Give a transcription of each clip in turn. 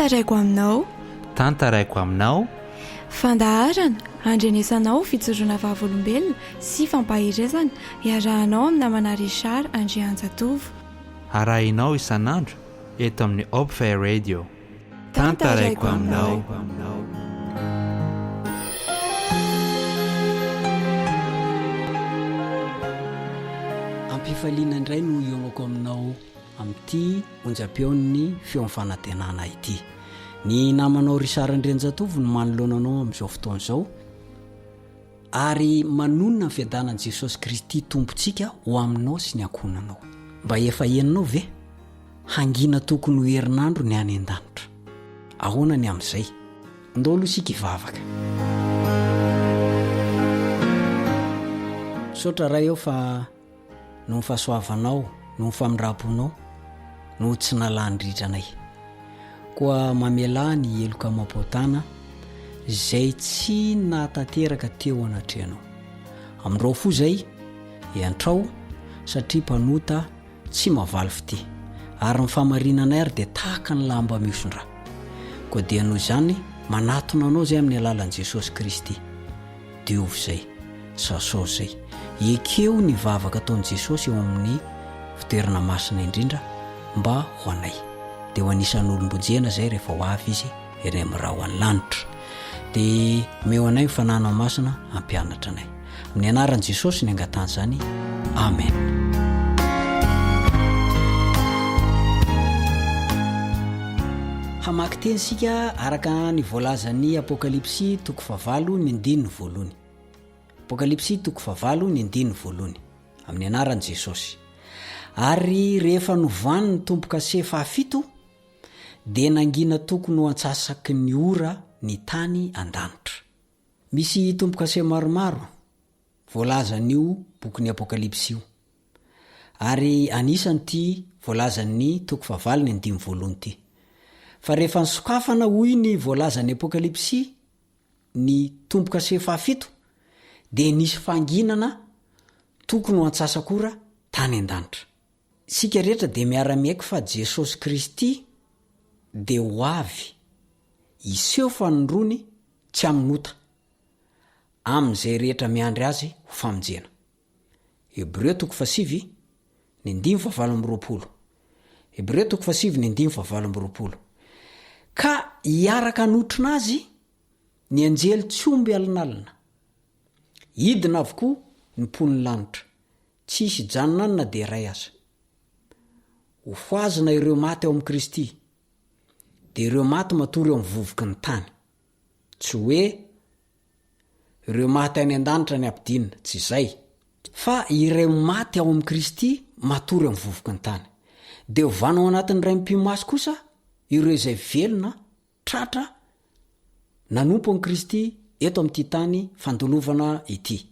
Tantaraiko aminao. Tantaraiko aminao. Fandaharana andrenesanao fitsoroana vavolombelona sy fampahirezana iarahanao amin'ny namana Richard Andrianjatovo. Arahinao isan'andro eto amin'ny Opfay Radio. Tantaraiko aminao. Ampifaliana indray no ionako aminao amin'ity onjam-peon'ny feonfanantenana ity. Ny namanao Richard Andrianjatovo no manoloananao amin'izao fotoan'izao ary manonona ny fiadanan'i Jesosy Kristy tompontsika ho aminao sy ny ankonanao. Mba efa henonao ve? Hangina tokony ho herinandro ny any an-danitra. Ahoana ny amin'izay? Andao aloha isika hivavaka. Sotra raha eo fa no ny fahasoavanao, no ny famindramponao, no tsy nalandritranay. Koa mamela ny eloka mampotana izay tsy nahatanteraka teo anatrehanao. Amin'irao fo izay iantrao satria mpanota tsy mavaly fity ary ny famarinanay ary dia tahaka ny lamba miosondra. Koa dia noho izany manatona anao izay amin'ny alalan'i Jesosy Kristy. Diovy izay, sasao izay. Ekeo ny vavaka ataon'i Jesosy eo amin'ny fitoerana masina indrindra mba ho anay. Dia ho anisan'ny olombojena izay rehefa ho avy izy eny amin'ny rahoan'ny lanitra. Dia meo anay mifanana masina hampianatra anay. Amin'ny anaran'i Jesosy ny angatany izany. Amen. Hamaky teny sika araka ny voalazan'ny Apokalipsy toko 7:1. Apokalipsy toko 7:1 amin'ny anaran'i Jesosy. Ary rehefa novany ny tompo-kase fahafito dia nangina tokony ho antsasaky ny ora ny tany an-danitra. Misy tompo-kase maromaro voalazan'io bokin'ny Apokalipsy io. Ary anisan'ity voalazan'ny toko 7:5 ity. Fa rehefa nisokafana hoy ny voalazan'ny Apokalipsy ny tompo-kase fahafito dia nisy fanginana tokony ho antsasakora tany an-danitra. Sika rehetra dia miara-miaiky fa Jesosy Kristy dia ho avy iseho fanondrony tsy aminota amin'izay rehetra miandry azy ho famonjena. Hebreo toko 7:9-20. Hebreo toko 7:9-20. Ka hiaraka anotrina azy ny anjely tsy omby alinalina. Hidina avokoa ny pon'ny lanitra, tsisy janona na dia iray aza. Ho foazina ireo maty ao amin'ny Kristy, dia ireo maty matory eo amin'ny vovoky ny tany. Tsy hoe ireo maty any an-danitra ny ampidinina, tsy izay. Fa ireo maty ao amin'ny Kristy matory eo amin'ny vovoky ny tany. Dia hovanao anatin'ny ray mpimasy kosa ireo izay velona, tratra, nanompo amin'ny Kristy eto amin'ity tany fandolovana ity.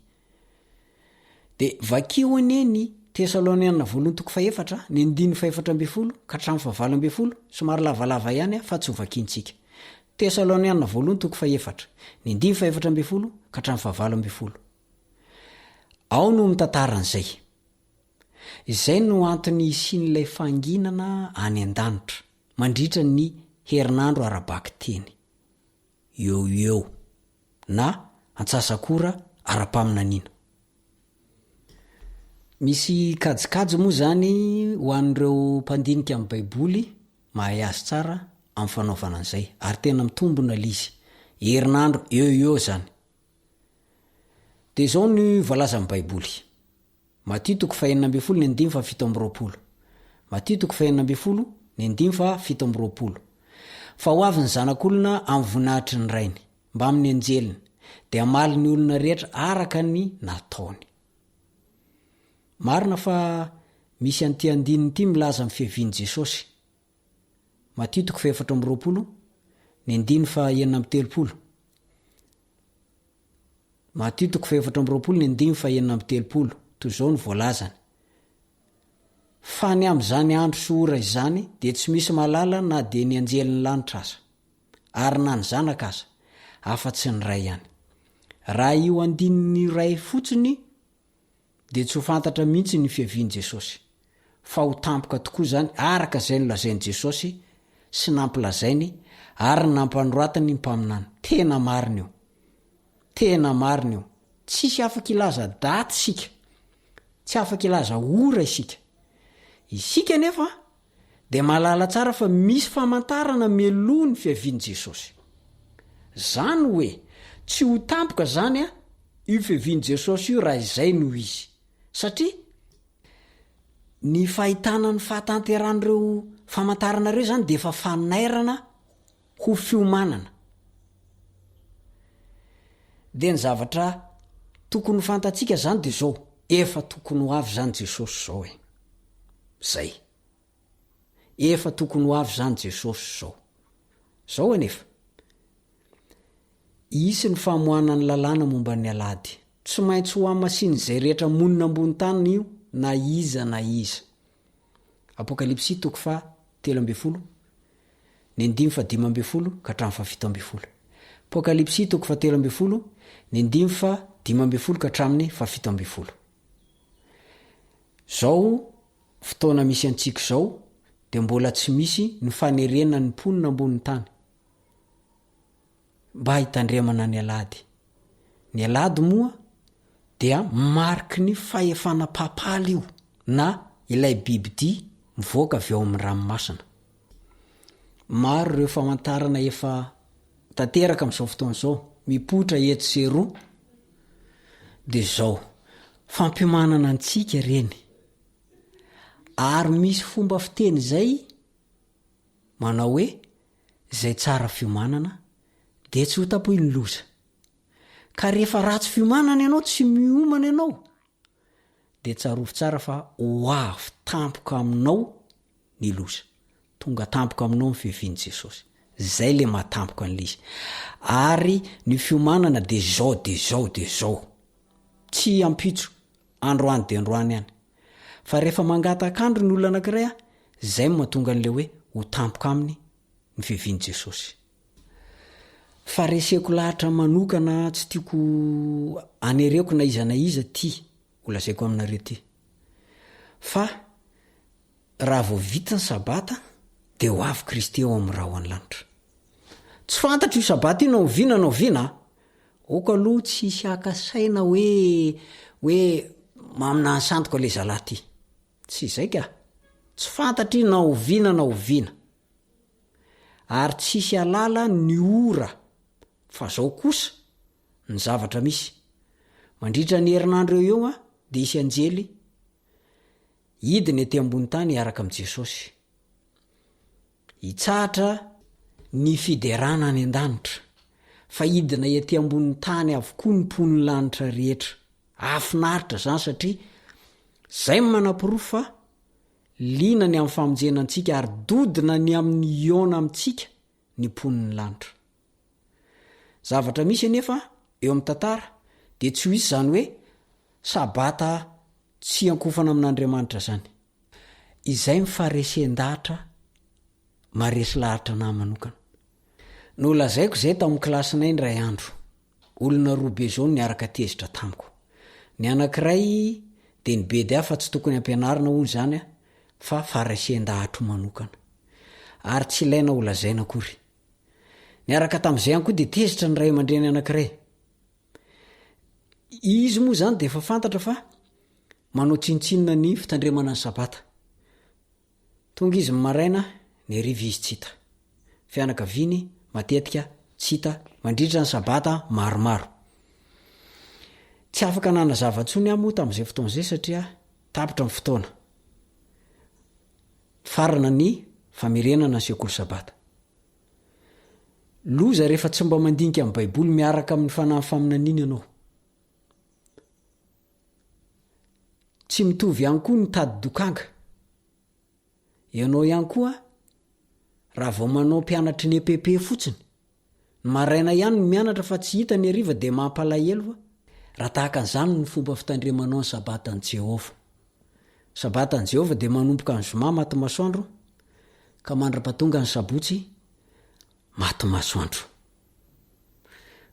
Dia vakio aneny Tesalonianina 2:4, ny 4:12 ka hatramin'ny 7:12, somary lavalava ihany fa tsy ho vakiantsika. Tesalonianina 2:4, ny 4:12 ka hatramin'ny 7:12. Ao no mitantara an'izay. Izay no antony isian'ilay fanginana any an-danitra mandritra ny herinandro arabaky teny. Eo na antsasakora ara-paminaniana. Misy kajikajy moa zany ho an'ireo mpandinika amin'ny Baiboly mahay azy tsara amin'ny fanaovana an'izay ary tena mitombona lizy. Herinandro eo zany. Dia izao ny voalaza amin'ny Baiboly. Matthieu toko 4:9-7. Matthieu toko 4:9-7. Fa ho avy ny zanak'olona amin'ny voninahitry ny rainy mba amin'ny anjeliny dia hamaly ny olona rehetra araka ny nataony. Marina fa misy an'ity andininy ity milaza amin'ny fiavian'i Jesosy. Matthieu toko 4:9-7. Matthieu toko 4:9-7 toy izao ny voalazany. Fa ny amin'izany andro sy ora izany dia tsy misy malala na dia ny anjelin'ny lanitra aza, ary na ny zanaka aza, afa-tsy ny ray ihany. Raha io andininy ray fotsiny dia tsy ho fantatra mihitsy ny fiavian'i Jesosy. Fa ho tampoka tokoa izany araka izay nolazain'i Jesosy sy nampilazainy ary nampanoratany mpaminany. Tena marina io tsisy afaka ilaza daty sika, tsy afaka ilaza ora isika nefa de malala tsara fa misy famantarana meloa ny fiavian' Jesosy. Zany hoe tsy ho tampoka zany io fiavian' Jesosy io raha izay no izy, satria ny fahitana ny fahatanteran'ireo famantarana reo zany de efa fanairana ho fiomanana. De ny zavatra tokony fantatsika zany de zao, efa tokony ho avy zany Jesosy zao zay. Efa tokony ho avy zany Jesosy zao anefa. Isy ny famohanany lalàna momba ny alady. Tsy maintsy ho amasin' zay rehetra monina ambony tany io na iza. Apokalipsy 3:13, ny 5:15 ka hatramin'ny 17. Apokalipsy 3:13, ny 5:15 ka hatramin'ny 17. Zao fotoana misy antsika zao de mbola tsy misy ny fanerena ny mponina ambony tany mba hitandremana ny alady. Ny alady moa dia mariky ny fahefana papaly io na ilay bibidia mivoaka avy ao amin'ny ranomasina. Maro ireo famantarana efa tanteraka amin'izao fotoana zao, mipoitra eto sy eroa, de zao fampiomanana antsika reny. Ary misy fomba fiteny zay manao hoe zay tsara fiomanana de tsy ho tapoy ny loza. Ka rehefa ratsy fiomanana ianao, tsy miomana ianao, de tsarovy tsara fa ho avy tampoka aminao ny loza. Tonga tampoka aminao ny fiavian' Jesosy. Zay le matampoka an'le izy. Ary ny fiomanana de zao. Tsy ampitso androany de androany ihany. Fa rehefa mangatakandro ny olona anankiray zay mahatonga an'le hoe ho tampoka aminy ny fiavian' Jesosy. Fa reseko lahatra manokana, tsy tiako anereko na iza ty ho lazaiko aminareo ty. Fa raha vao vita ny sabata de ho avy Kristy ao amin'ny raha ho an-lanitra. Tsy fantatro io sabata io na oviana, oka aloha tsy hisy akasaina hoe mamina ansandoka le zalahy ty. Tsy izay ka. Tsy fantatro io na oviana. Ary tsy hisy alala ny ora. Fa zao kosa ny zavatra misy. Mandritra ny herinandro eo de isy anjely hidiny ety ambony tany hiaraka amin'i Jesosy. Hitsahatra ny fiderana any an-danitra. Fa hidina ety ambony tany avokoa ny mpon'ny lanitra rehetra. Afinaritra zany satria zay manam-pirofo fa lina ny amin'ny famonjena antsika ary dodina ny amin'ny iona amintsika ny mpon'ny lanitra. Zavatra misy anefa eo amin'ny tantara de tsy ho isy zany hoe sabata tsy ankofana amin'Andriamanitra zany. Izay mifaresen-dahatra maresy lahatra na manokana. Nolazaiko zay tamin'ny klasinay ny ray andro. Olona roa be zao niaraka tezitra tamiko. Ny anankiray de ny bedy fa tsy tokony ampianarina hoy zany fa faresen-dahatro manokana. Ary tsy ilaina ho lazaina akory. Niaraka tamin'izay ihany koa de tezitra ny ray aman-dreny anankiray. Izy moa zany de efa fantatra fa manao tsintsinina ny fitandremana ny sabata. Tonga izy maraina ny hariva izy tsy hita. Fianakaviany matetika tsy hita mandritra ny sabata maromaro. Tsy afaka nanazava ntsony moa tamin'izay fotoana izay satria tapitra ny fotoana. Farana ny famerenana ny sekoly sabata. Loza rehefa tsy mba mandinika amin'ny Baiboly miaraka amin'ny fanahy faminaniana ianao. Tsy mitovy ihany koa ny tady dokanga. Ianao ihany koa raha vao manao mpianatry ny EPP fotsiny. Ny maraina ihany ny mianatra fa tsy hita ny hariva de mampalahelo fa raha tahaka an'izany ny fomba fitandremanao ny sabatan'i Jehova. Sabatan'i Jehova de manomboka ny zoma maty masoandro ka mandra-pahatonga ny sabotsy maty masoandro.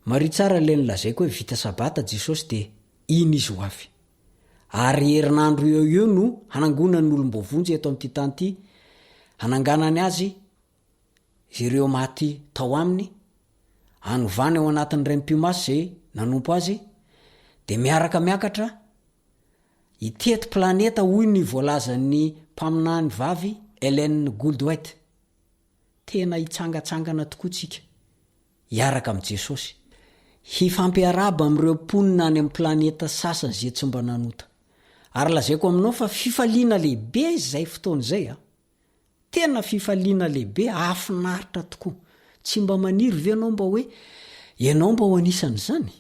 Mari tsara le nilazaiko hoe vita sabata Jesosy de iny izy ho avy. Ary herinandro eo no hanangonany olombovonjy eto amin'ity tany ity, hananganany azy izy ireo maty tao aminy anovany ao anatin'nyray mpimasy zay nanompo azy de miaraka miakatra itety planeta hoy ny voalazan'ny mpaminany vavy Ellen Goldwait. Tena hitsangatsangana tokoa tsika iaraka am' Jesosy hifampiaraba am'ireo mponina any am' planeta sasany zay tsy mba nanota. Ary lazaiko aminao fa fifaliana lehibe zay fotoana zay tena fifaliana lehibe afinaritra tokoa. Tsy mba maniry ve anao mba hoe ianao mba ho anisany zany.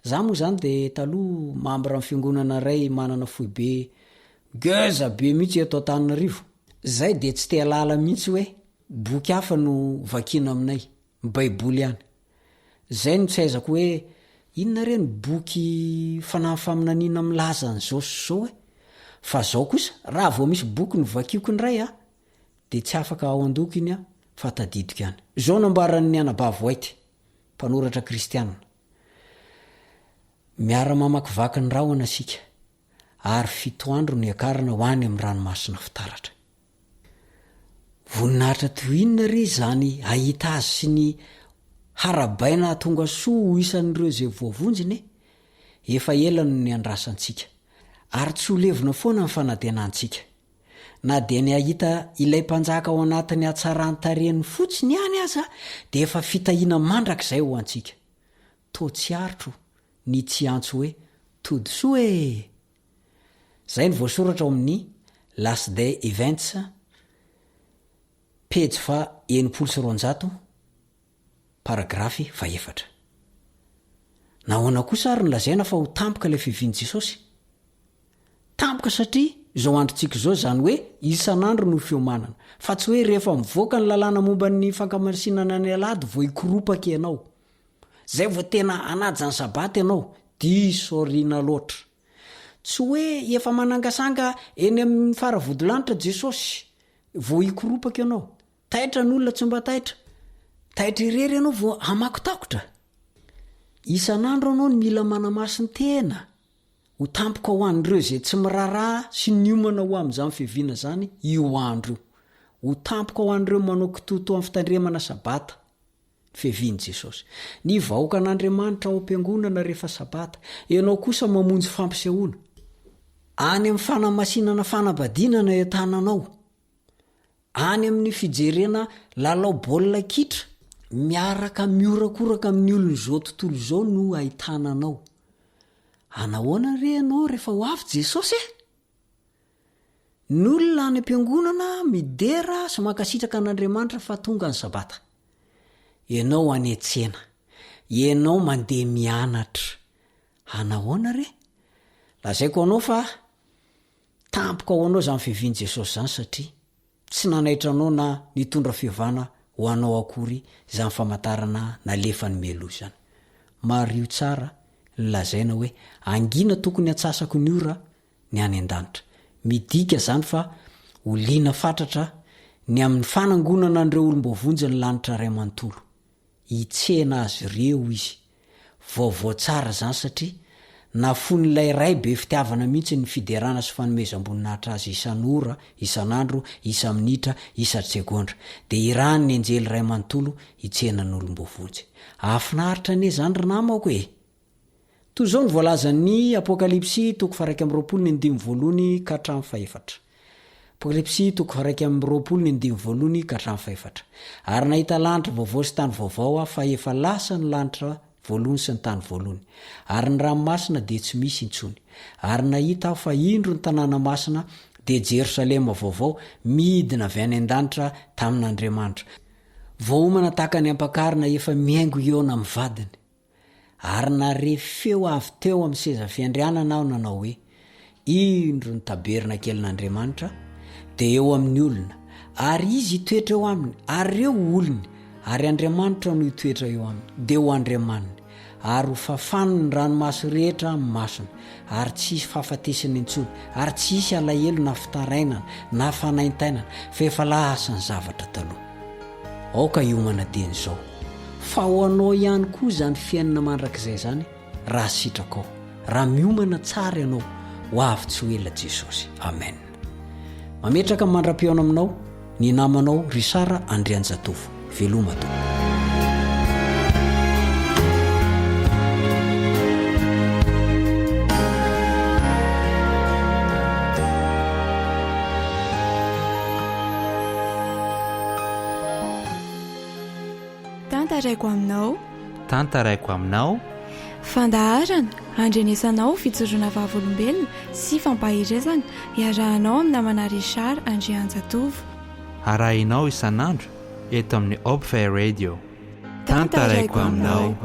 Za moa zany de taloha mambra amin'ny fiangonana ray manana foibe geza be mihitsy eto Antananarivo. Zay de tsy te alala mihitsy hoe boky hafa no vakina aminay, baiboly ihany. Zay no tsy aizako hoe inona reny boky fanahy faminaniana milaza an'izao sy zao fa zao kosa raha vao misy boky no vakioko ny ray de tsy afaka ao an-doko iny fa tadidiko ihany. Zao nambaran'ny Anabavy White, mpanoratra kristianina. Miara mamakivaky ny rahona asika ary 7 andro ny akarina ho any amin'ny ranomasina fitaratra. Voninahitra toinona re zany ahita azy sy ny harabaina tonga soa ho isan'ireo zay voavonjiny efa elany ny andrasantsika ary tsy ho levina foana ny fanatenantsika. Na de ny ahita ilay mpanjaka ao anatin'ny hatsaran-tareny fotsiny ihany aza de efa fitahina mandrakizay ho antsika. To tsy aritro ny tsy antso hoe todisoa zay ny voasoratra ao amin'ny Last Day Events pejy fa 900 paragrafy 4. Nahoana kosa ary nylazaina fa ho tampoka ilay fiviany Jesosy. Tampoka satria zao androntsika zao zany hoe isan'andro no fiomanana, fa tsy hoe rehefa mivoaka ny lalàna momba ny fankamasinana ny alady vo ikoropaka ianao. Zay vo tena anajany sabaty ianao, disorina loatra. Tsy hoe efa manangasanga eny amin'ny faravodilanitra Jesosy vo ikoropaka ianao. Taitra n'olona tsy mba taitra irery ianao vo amakotakotra. Isan'andro anao ny mila manamasiny tena ho tampoka ho an'ireo zay tsy miraraha sy niomana ho amin'izany fiviana zany io andro io. Ho tampoka ho an'ireo manao kitoto amin'ny fitandremana sabata fiviany Jesosy. Ny vahoaka an'Andriamanitra ao am-piangonana rehefa sabata, ianao kosa mamonjy fampisehoana any amin'ny fanamasinana fanabadinana entananao, any amin'ny fijerena lalao baolina kitra miaraka miorakoraka amin'ny olona zao tontolo zao no ahitananao. Anahoana re ianao rehefa ho avy Jesosy N'olona any am-piangonana midera sy mankasitraka an'Andriamanitra fa tonga ny sabata. Ianao anetsena, ianao mandeha mianatra. Anahoana re? Lazaiko anao fa tampoka ho anao zany fiviany Jesosy zany satria tsy nanaitra anao na nitondra fiovana ho anao akory zany famantarana nalefa ny melo zany. Mario tsara lazaina hoe angina tokony atsasako ny ora ny any an-danitra. Midika zany fa oliana fatratra ny amin'ny fanangonana an'ireo olombovonjy ny lanitra ray manontolo. Itsena azy ireo izy. Vaovao tsara zany satria nafon'ilay ray be fitiavana mihitsy ny fiderana sy fanomezam-boninahitra azy isan'ora, isan'andro, isa-minitra, isa-tsegondra. De irany ny anjely ray manontolo itsena n'olombovonjy. Afinaritra ane zany ry namako e. Toy zao ny voalazan'ny Apokalipsy 2:2-4. Apokalipsy 2:2-4. Ary nahita lanitra vaovao sy tany vaovao fa efa lasa ny lanitra voalohany sy ny tany voalohany. Ary ny ranomasina de tsy misy intsony. Ary nahita fa indro ny tanàna masina de Jerosalema vaovao midina avy any an-danitra tamin'Andriamanitra. Voaomana tahaka ny ampakarina efa miaingo eona amin'ny vadiny. Ary nare feo avy teo amin'ny seza fiandrianana aho nanao hoe indro ny taberna kelin'Andriamanitra de eo amin'ny olona, ary izy itoetra eo aminy, ary eo olony, ary Andriamanitra no itoetra eo aminy, de ho andriamaniny. Ary ho fafano ny ranomasy rehetra amin'ny masina, ary tsisy fahafatesana intsony, ary tsisy alahelo na fitarainana na fanaintainana, fa efa lasa ny zavatra taloha. Aoka iomana dieny zao. Fa ho anao ihany koa zany fiainana mandrakizay zany raha sitraka ao, raha miomana tsara ianao ho avy tsy ho ela Jesosy. Amen. Mametraka mandram-piaona aminao ny namanao Risara Andrianjatovo. velomato. Tantaraiko aminao. Tantaraiko aminao. Fandaharana andrenesanao fitsoroana vavolombelona sy fampahirezana iarahanao amin'ny namana Richard Andrianjatovo. Arahinao isan'andro eto amin'ny Hope Radio. Tantaraiko aminao.